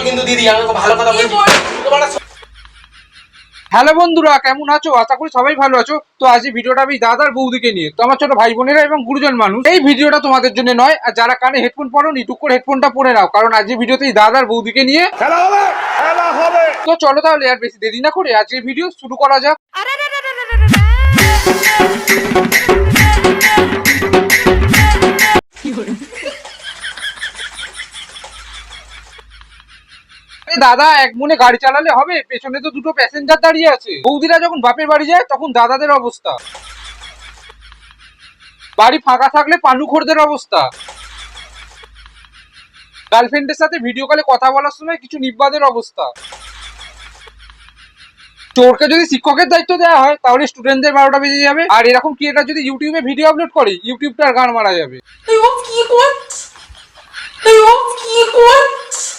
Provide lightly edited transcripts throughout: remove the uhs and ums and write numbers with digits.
কিন্তু দিদি, আমি ভালো কথা বলছি। হ্যালো বন্ধুরা, কেমন আছো? আশা করি সবাই ভালো আছো। তো আজ এই ভিডিওটা আমি দাদার বৌদিকে নিয়ে। তো আমার ছোট ভাই বোনেরা এবং গুরুজন মানুষ, এই ভিডিওটা তোমাদের জন্য নয়। আর যারা কানে হেডফোন পরোনি, টুক করে হেডফোনটা পরে নাও, কারণ আজ এই ভিডিওতে দাদার বৌদিকে নিয়ে খেলা হবে। তো চলো তাহলে আর বেশি দেরি না করে আজকের ভিডিও শুরু করা যাক। দাদা এক মনে গাড়ি চালালে হবে? পেছনে তো দুটো প্যাসেঞ্জার দাঁড়িয়ে আছে। বৌদিরা যখন বাপের বাড়ি যায় তখন দাদাদের অবস্থা, বাড়ি ফাঁকা থাকলে পানুখোরদের অবস্থা, গার্লফ্রেন্ডের সাথে ভিডিও কলে কথা বলার সময় কিছু নিব্বাদের অবস্থা। চোরকে যদি শিক্ষকের দায়িত্ব দেওয়া হয় তাহলে স্টুডেন্টদের 12টা বেজে যাবে। আর এরকম ক্রিয়েটার যদি ইউটিউবে ভিডিও আপলোড করে, ইউটিউবটার গান মারা যাবে।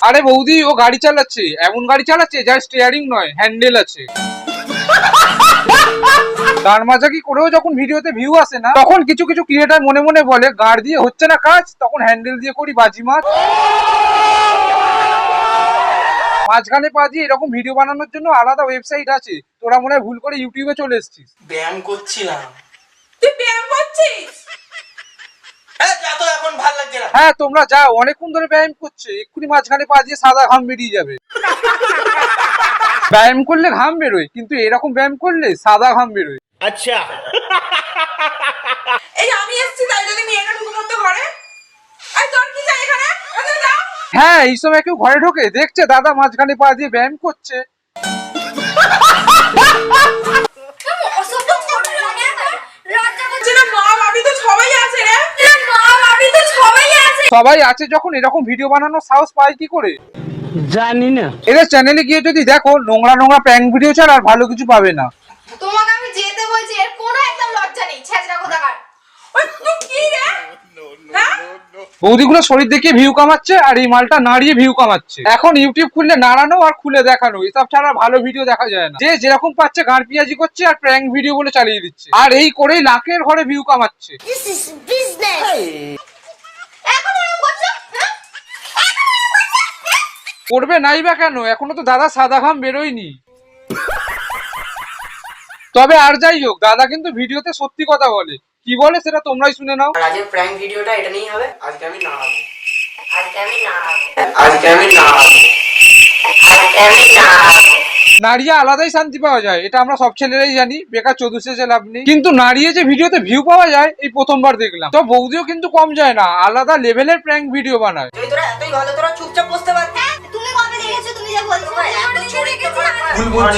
আরে বৌদি, ও গাড়ি চালাচ্ছে, এমন গাড়ি চালাচ্ছে যার স্টিয়ারিং নয়, হ্যান্ডেল আছে। গান মাজাকি করেও যখন ভিডিওতে ভিউ আসে না, তখন কিছু কিছু ক্রিয়েটার মনে মনে বলে গাড় দিয়ে হচ্ছে না কাজ, তখন হ্যান্ডেল দিয়ে করি বাজিমাত। মাঝখানে পা দিয়ে এরকম ভিডিও বানানোর জন্য আলাদা ওয়েবসাইট আছে। তোরা মনে হয় ভুল করে ইউটিউবে চলে এসেছিস। ব্যায়াম করছিলাম। তুই ব্যায়াম করছিস? হ্যাঁ তোমরা যাও, অনেকক্ষণ ধরে ব্যায়াম করছে, এক্ষুনি মাঝখানে পা দিয়ে সাদা ঘাম বেরিয়ে যাবে। ব্যায়াম করলে ঘাম বেরোয়, কিন্তু এরকম ব্যায়াম করলে সাদা ঘাম বেরোয়। আচ্ছা, এই আমি এসেছি তাই যদি মেয়েটা ঢুকে পড়তে ঘরে। আই তোর কি চাই এখানে? ওদের যাও। হ্যাঁ, এই সময় কেউ ঘরে ঢোকে, দেখছে দাদা মাঝখানে পা দিয়ে ব্যায়াম করছে। সবাই আছে যখন এরকম ভিডিও বানানোর সাহস পায় কি করে জানি না। এদের চ্যানেলে গিয়ে যদি দেখো, নোংরা নোংরা প্র্যাঙ্ক ভিডিও ছাড়া আর ভালো কিছু পাবে না। তোমাকে আমি যেতে বলছি, এর কোনো একদম লজ্জা নেই। ছেঁচড়া কোথাকার। ওই তুই কি রে? হ্যাঁ? বৌদিগুলো শরীর দেখিয়ে ভিউ কামাচ্ছে, আর এই মালটা নাড়িয়ে ভিউ কামাচ্ছে। এখন ইউটিউব খুললে নাড়ানো আর খুলে দেখানো, এসব ছাড়া ভালো ভিডিও দেখা যায় না। যে যেরকম পাচ্ছে গাঁড় পিয়াজি করছে আর প্র্যাঙ্ক ভিডিও বলে চালিয়ে দিচ্ছে, আর এই করেই লাখের ঘরে ভিউ কামাচ্ছে। করবে নাই বা কেন, এখনো তো দাদা সাদা ঘাম বেরোয়নি। তবে আর যাই হোক, দাদা কিন্তু ভিডিওতে সত্যি কথা বলে। কি বলে সেটা তোমরাই শুনে নাও। আর আজকের প্র্যাঙ্ক ভিডিওটা এটা নিয়েই হবে। আজকে আমি নাড়াবো। নাড়িয়ে আলাদাই শান্তি পাওয়া যায়, এটা আমরা সব ছেলেরাই জানি, বেকার চতুর্থে লাভ নেই। কিন্তু নাড়িয়ে যে ভিডিওতে ভিউ পাওয়া যায়, এই প্রথমবার দেখলাম। তো বৌদিও কিন্তু কম যায় না, আলাদা লেভেলের প্র্যাঙ্ক ভিডিও বানায়। যদি তোরা এতই ভালো, তোরা চুপচাপ বসতে পারতি। তুমি কবে দেখেছো? তুমি যা বলছো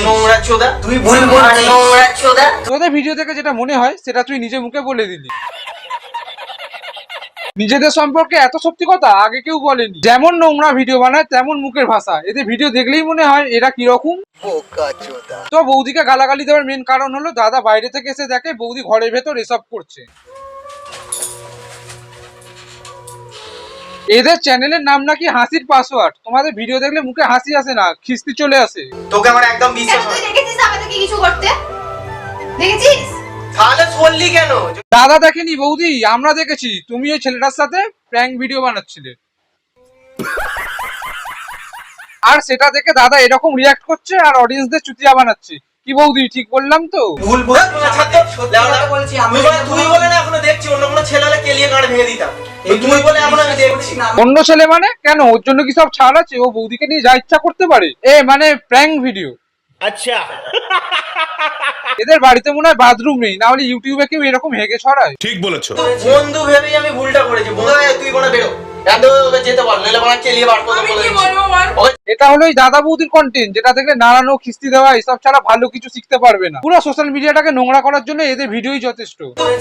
নোংরা চোদা, তুই ভুল বলছিস। নোংরা চোদা। তোদের ভিডিও থেকে যেটা মনে হয় সেটা তুই নিজে মুখে বলে দিলি। নিজেদের সম্পর্কে এত সত্যি কথা আগে কেউ বলেনি। যেমন নোংরা ভিডিও বানায় তেমন মুখের ভাষা। এদের ভিডিও দেখলেই মনে হয় এরা কিরকম। তো বৌদিকে গালাগালি দেওয়ার মেন কারণ হলো দাদা বাইরে থেকে এসে দেখে বৌদি ঘরের ভেতর এসব করছে। এদের চ্যানেলের নাম নাকি হাসির পাসওয়ার্ড। তোমাদের ভিডিও দেখলে মুখে হাসি আসে না, খিস্তি চলে আসে। তোকে আমার একদম বিশ্বাস হয়। তুই দেখেছিস আমাদেরকে কিছু করতে? দেখেছিস? তাহলে বললি কেন? দাদা দেখেনি বৌদি, আমরা দেখেছি। তুমি ওই ছেলেটার সাথে প্র্যাঙ্ক ভিডিও বানাচ্ছিলে, আর সেটা দেখে দাদা এরকম রিয়াক্ট করছে আর অডিয়েন্সদের চুতিয়া বানাচ্ছে। কি বৌদি, ঠিক বললাম তো? ভুল বলছি। আমি তুই বলে না এখনো দেখছি, অন্য কোনো ছেলে হলে কেলিয়ে গাড়ি ভেঙে দিতাম। তুই বলে এখন আমি দেখছি না। অন্য ছেলে মানে কেন? ওর জন্য কি সব ছাড় আছে? ও বৌদিকে নিয়ে যা ইচ্ছা করতে পারে। মানে প্র্যাঙ্ক ভিডিও। আচ্ছা, এদের বাড়িতে মনে হয় বাথরুম নেই, না হলে ইউটিউবে কেউ এরকম হেগে ছড়ায়? ঠিক বলেছো। বন্ধু ভেবেই আমি ভুলটা করেছি। তুই কোনো বেরো, যেতে পার, নাহলে বাড়া কেলিয়ে বার করে আমি কি বলবো বল? এটা হলো এই দাদা বৌদির কন্টেন্ট, যেটা থেকে নাড়ানো, খিস্তি দেওয়া এসব ছাড়া ভালো কিছু শিখতে পারবে না। পুরো সোশ্যাল মিডিয়াটাকে নোংরা করার জন্য এদের ভিডিওই যথেষ্ট।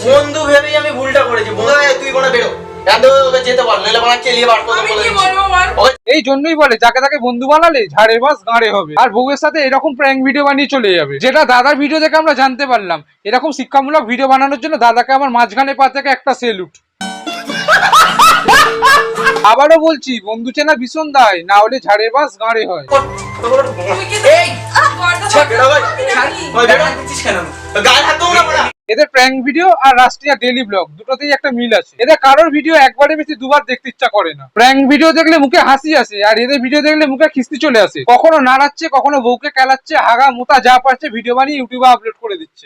বন্ধু ভেবেই আমি ভুলটা করেছি। তুই কোনো বেরো, যেতে পার, নাহলে বাড়া কেলিয়ে বার করে আমি কি বলবো বল? এই জন্যই বলে যাকে তাকে বন্ধু বানালে ঝাড়ে বাস গাঁড়ে হবে। আর বউয়ের সাথে এরকম প্র্যাঙ্ক ভিডিও বানিয়ে চলে যাবে, যেটা দাদার ভিডিও দেখে আমরা জানতে পারলাম। এরকম শিক্ষামূলক ভিডিও বানানোর জন্য দাদাকে আমার মাঝখানে পা থেকে একটা সেলুট। আবারও বলছি, বন্ধু চেনা ভীষণ দায়, না হলে ঝাড়ে বাস গাঁড়ে হয়। তুই কি এই গর্দা গাল হাত এদের প্র্যাঙ্ক ভিডিও আর রাষ্ট্রীয় ডেইলি ব্লগ দুটোতেই একটা মিল আছে। এদের কারোর ভিডিও একবারে বেশি দুবার দেখতে ইচ্ছা করে না। প্র্যাঙ্ক ভিডিও দেখলে মুখে হাসি আসে, আর এদের ভিডিও দেখলে মুখে খিস্তি চলে আসে। কখনো নাড়াচ্ছে, কখনো বউকে কেলাচ্ছে, হাগা মোতা যা পারছে ভিডিও বানিয়ে ইউটিউবে আপলোড করে দিচ্ছে।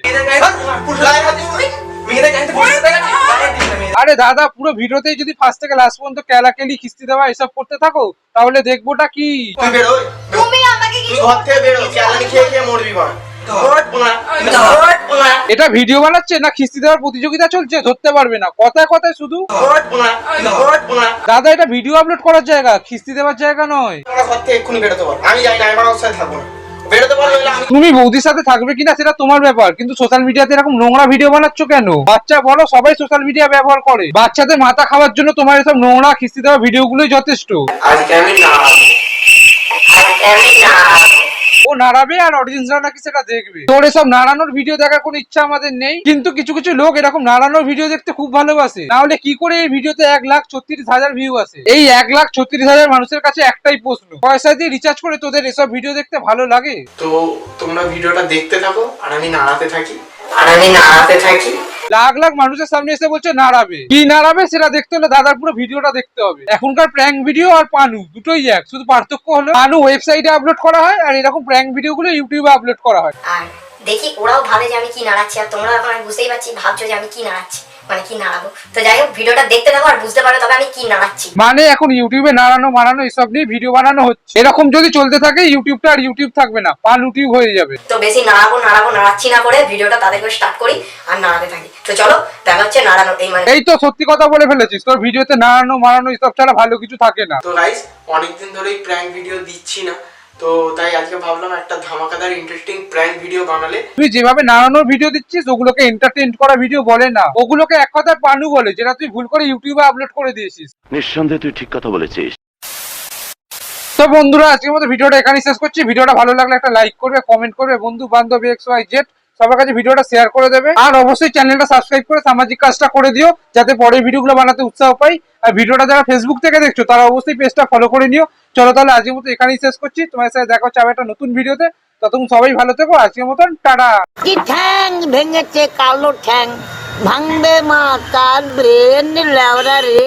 আরে দাদা, পুরো ভিডিওতেই যদি ফার্স্ট থেকে লাস্ট পর্যন্ত কেলাকেলি খিস্তি দেওয়া এসব করতে থাকো তাহলে দেখবোটা কি? তুমি আমাকে তুই ঘর থেকে বেরো, চালানি খেয়ে খেয়ে মরবি মা। এটা ভিডিও বানাচ্ছে না খিস্তি দেওয়ার প্রতিযোগিতা চলছে ধরতে পারবে না, কথায় কথায় শুধু। দাদা, এটা ভিডিও আপলোড করার জায়গা, খিস্তি দেওয়ার জায়গা নয়। ঘর থেকে এক্ষুনি বেরোতে পার, আমি যাই না, আমি আমার সাথে থাকবো না। বেরোতে পারলে আমি তুমি বৌদির সাথে থাকবে কিনা সেটা তোমার ব্যাপার, কিন্তু সোশ্যাল মিডিয়াতে এরকম নোংরা ভিডিও বানাচ্ছ কেন? বাচ্চা বলো, সবাই সোশ্যাল মিডিয়া ব্যবহার করে। বাচ্চাদের মাথা খাওয়ার জন্য তোমার এসব নোংরা খিস্তি দেওয়া ভিডিওগুলোই যথেষ্ট। আজকে আমি না ও নাড়াবে আর অডিয়েন্সরা নাকি সেটা দেখবে। তোর এসব নাড়ানোর ভিডিও দেখার কোনো ইচ্ছা আমাদের নেই, কিন্তু কিছু কিছু লোক এরকম নাড়ানোর ভিডিও দেখতে খুব ভালোবাসে। না হলে কি করে এই ভিডিওতে 1,36,000 ভিউ আসে? এই 1,36,000 মানুষের কাছে একটাই প্রশ্ন, পয়সা দিয়ে রিচার্জ করে তোদের এসব ভিডিও দেখতে ভালো লাগে? তো তোমরা ভিডিওটা দেখতে থাকো আর আমি নাড়াতে থাকি। লাখ লাখ মানুষের সামনে এসে বলছে নাড়াবে। কি নাড়াবে সেটা দেখতে হলে দাদার পুরো ভিডিওটা দেখতে হবে। এখনকার প্র্যাঙ্ক ভিডিও আর পানু দুটোই এক, শুধু পার্থক্য হলো পানু ওয়েবসাইটে আপলোড করা হয় আর এরকম প্র্যাঙ্ক ভিডিও গুলো ইউটিউবে আপলোড করা হয়। আর দেখি ওরাও ভাবে যে আমি কি নাড়াচ্ছি, আর তোমরা এখন আমি বুঝতেই পারছি ভাবছো যে আমি কি নাড়াচ্ছি, মানে কি নাড়াবো। তো যাই হোক, ভিডিওটা দেখতে থাকো আর বুঝতে পারো তবে আমি কি নাড়াচ্ছি। মানে এখন ইউটিউবে নাড়ানো মারানো এসব নিয়ে ভিডিও বানানো হচ্ছে। এরকম যদি চলতে থাকে ইউটিউবটা আর ইউটিউব থাকবে না, পান ইউটিউব হয়ে যাবে। তো বেশি নাড়াচ্ছি না করে ভিডিওটা তাদেরকে স্টার্ট করি আর নাড়াতে থাকি। তো চলো দেখা হচ্ছে নাড়ানো। এই তো সত্যি কথা বলে ফেলেছিস, তোর ভিডিওতে নাড়ানো মারানো এসব ছাড়া ভালো কিছু থাকে না। তো গাইস, অনেকদিন ধরেই প্র্যাঙ্ক ভিডিও দিচ্ছি না, তো তাই আজকে ভাবলাম একটা ধামাকাদার ইন্টারেস্টিং প্র্যাঙ্ক ভিডিও বানালে। তুই যেভাবে নাড়ানোর ভিডিও দিচ্ছিস ওগুলোকে এন্টারটেইন করা ভিডিও বলে না, ওগুলোকে এক কথায় পানু বলে, যেটা তুই ভুল করে ইউটিউবে আপলোড করে দিয়েছিস। নিঃসন্দেহে তুই ঠিক কথা বলেছিস। তো বন্ধুরা, আজকের মতো ভিডিওটা এখানেই শেষ করছি। ভিডিওটা ভালো লাগলে একটা লাইক করবে, কমেন্ট করবে, বন্ধু বান্ধব XYZ সবার কাছে ভিডিওটা শেয়ার করে দেবে, আর অবশ্যই চ্যানেলটা সাবস্ক্রাইব করে সামাজিক কাজটা করে দিও যাতে পরের ভিডিওগুলো বানাতে উৎসাহ পাই। আর ভিডিওটা যারা ফেসবুক থেকে দেখছো তারা অবশ্যই পেজটা ফলো করে নিও। চলো তাহলে আজকের মতো এখানেই শেষ করছি, তোমার সাথে দেখা হচ্ছে আবার একটা নতুন ভিডিওতে। ততক্ষণ সবাই ভালো থেকো, আজকের মতন টাটা। কি ঠ্যাং ভেঙেছে কালো ঠ্যাং, ভাঙবে মা তার ব্রেন লেওরা রে।